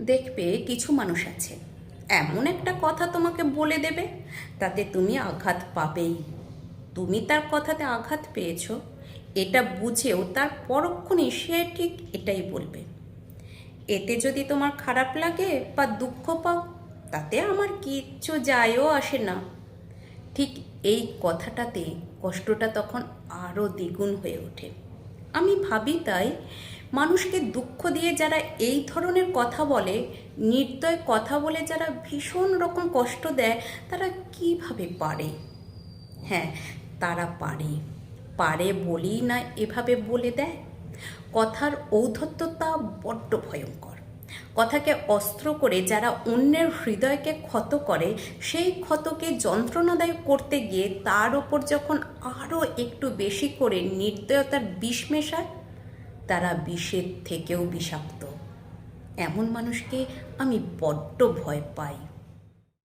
দেখবে কিছু মানুষ আছে এমন একটা কথা তোমাকে বলে দেবে, তাতে তুমি আঘাত পাবেই। তুমি তার কথাতে আঘাত পেয়েছো এটা বুঝেও তার পরক্ষণে সে ঠিক এটাই বলবে। এতে যদি তোমার খারাপ লাগে বা দুঃখ পাও, তাতে আমার কিচ্ছু যায়ও আসে না। ঠিক এই কথাটাতে কষ্টটা তখন আরও দ্বিগুণ হয়ে ওঠে। আমি ভাবি তাই মানুষকে দুঃখ দিয়ে যারা এই ধরনের কথা বলে, নির্দয় কথা বলে যারা ভীষণ রকম কষ্ট দেয়, তারা কিভাবে পারে? হ্যাঁ, তারা পারে। পারে বলেই না এভাবে বলে দেয়। কথার ঔদ্ধত্যতা বড্ড ভয়ঙ্কর। কথাকে অস্ত্র করে যারা অন্যের হৃদয়কে ক্ষত করে, সেই ক্ষতকে যন্ত্রণাদায়ক করতে গিয়ে তার ওপর যখন আরও একটু বেশি করে নির্দয়তার বিষ মেশায়, তারা বিষের থেকেও বিষাক্ত। এমন মানুষকে আমি বড্ড ভয় পাই।